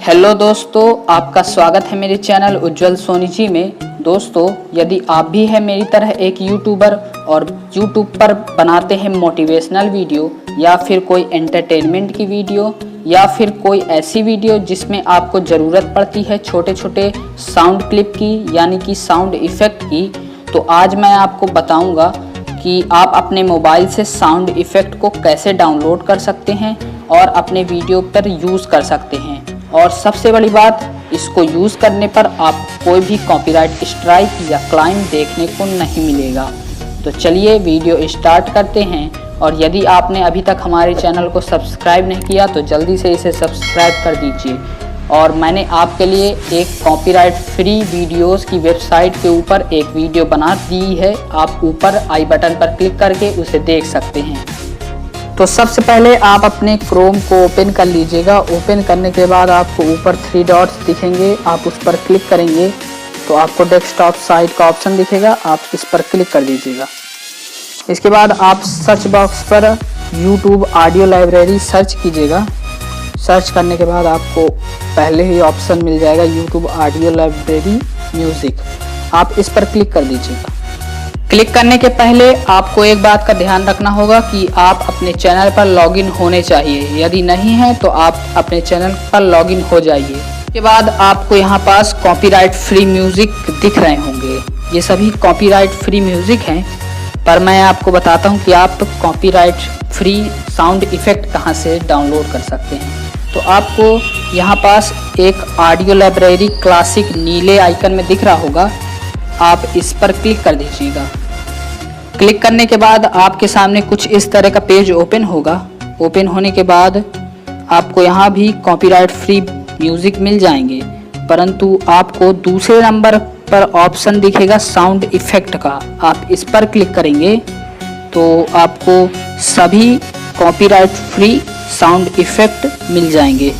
Hello दोस्तों, आपका स्वागत है मेरे चैनल उज्जवल सोनी जी में। दोस्तों, यदि आप भी हैं मेरी तरह एक यूट्यूबर और यूट्यूब पर बनाते हैं मोटिवेशनल वीडियो या फिर कोई एंटरटेनमेंट की वीडियो या फिर कोई ऐसी वीडियो जिसमें आपको ज़रूरत पड़ती है छोटे छोटे साउंड क्लिप की यानी कि साउंड इफ़ेक्ट की, तो आज मैं आपको बताऊंगा कि आप अपने मोबाइल से साउंड इफ़ेक्ट को कैसे डाउनलोड कर सकते हैं और अपने वीडियो पर यूज़ कर सकते हैं। और सबसे बड़ी बात, इसको यूज़ करने पर आप कोई भी कॉपीराइट स्ट्राइक या क्लाइम देखने को नहीं मिलेगा। तो चलिए वीडियो स्टार्ट करते हैं। और यदि आपने अभी तक हमारे चैनल को सब्सक्राइब नहीं किया तो जल्दी से इसे सब्सक्राइब कर दीजिए। और मैंने आपके लिए एक कॉपीराइट फ्री वीडियोस की वेबसाइट के ऊपर एक वीडियो बना दी है, आप ऊपर आई बटन पर क्लिक करके उसे देख सकते हैं। तो सबसे पहले आप अपने क्रोम को ओपन कर लीजिएगा। ओपन करने के बाद आपको ऊपर 3 डॉट्स दिखेंगे, आप उस पर क्लिक करेंगे तो आपको डेस्कटॉप साइट का ऑप्शन दिखेगा, आप इस पर क्लिक कर दीजिएगा। इसके बाद आप सर्च बॉक्स पर YouTube ऑडियो लाइब्रेरी सर्च कीजिएगा। सर्च करने के बाद आपको पहले ही ऑप्शन मिल जाएगा YouTube ऑडियो लाइब्रेरी म्यूज़िक, आप इस पर क्लिक कर दीजिएगा। क्लिक करने के पहले आपको एक बात का ध्यान रखना होगा कि आप अपने चैनल पर लॉगिन होने चाहिए, यदि नहीं है तो आप अपने चैनल पर लॉगिन हो जाइए। इसके बाद आपको यहाँ पास कॉपीराइट फ्री म्यूज़िक दिख रहे होंगे, ये सभी कॉपीराइट फ्री म्यूज़िक हैं। पर मैं आपको बताता हूँ कि आप कॉपीराइट फ्री साउंड इफ़ेक्ट कहाँ से डाउनलोड कर सकते हैं। तो आपको यहाँ पास एक ऑडियो लाइब्रेरी क्लासिक नीले आइकन में दिख रहा होगा, आप इस पर क्लिक कर दीजिएगा। क्लिक करने के बाद आपके सामने कुछ इस तरह का पेज ओपन होगा। ओपन होने के बाद आपको यहाँ भी कॉपीराइट फ्री म्यूज़िक मिल जाएंगे, परंतु आपको दूसरे नंबर पर ऑप्शन दिखेगा साउंड इफ़ेक्ट का, आप इस पर क्लिक करेंगे तो आपको सभी कॉपीराइट फ्री साउंड इफ़ेक्ट मिल जाएंगे।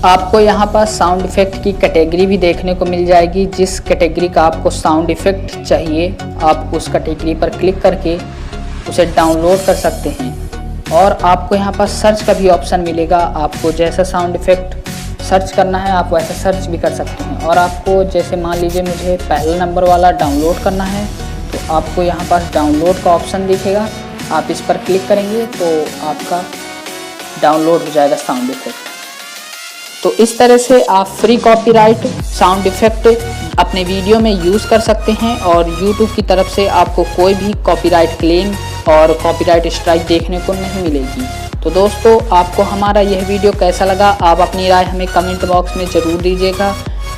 आपको यहाँ पर साउंड इफ़ेक्ट की कैटेगरी भी देखने को मिल जाएगी। जिस कैटेगरी का आपको साउंड इफ़ेक्ट चाहिए आप उस कैटेगरी पर क्लिक करके उसे डाउनलोड कर सकते हैं। और आपको यहाँ पर सर्च का भी ऑप्शन मिलेगा, आपको जैसा साउंड इफ़ेक्ट सर्च करना है आप वैसा सर्च भी कर सकते हैं। और आपको जैसे मान लीजिए मुझे पहला नंबर वाला डाउनलोड करना है तो आपको यहाँ पर डाउनलोड का ऑप्शन दिखेगा, आप इस पर क्लिक करेंगे तो आपका डाउनलोड हो जाएगा साउंड इफ़ेक्ट। तो इस तरह से आप फ्री कॉपीराइट साउंड इफ़ेक्ट अपने वीडियो में यूज़ कर सकते हैं और YouTube की तरफ से आपको कोई भी कॉपीराइट क्लेम और कॉपीराइट स्ट्राइक देखने को नहीं मिलेगी। तो दोस्तों, आपको हमारा यह वीडियो कैसा लगा आप अपनी राय हमें कमेंट बॉक्स में ज़रूर दीजिएगा।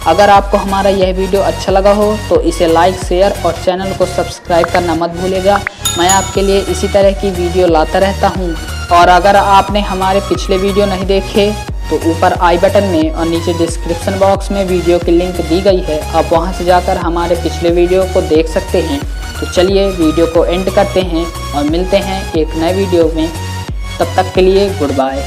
अगर आपको हमारा यह वीडियो अच्छा लगा हो तो इसे लाइक शेयर और चैनल को सब्सक्राइब करना मत भूलिएगा। मैं आपके लिए इसी तरह की वीडियो लाता रहता हूँ। और अगर आपने हमारे पिछले वीडियो नहीं देखे तो ऊपर आई बटन में और नीचे डिस्क्रिप्शन बॉक्स में वीडियो की लिंक दी गई है, आप वहां से जाकर हमारे पिछले वीडियो को देख सकते हैं। तो चलिए वीडियो को एंड करते हैं और मिलते हैं एक नए वीडियो में। तब तक के लिए गुड बाय।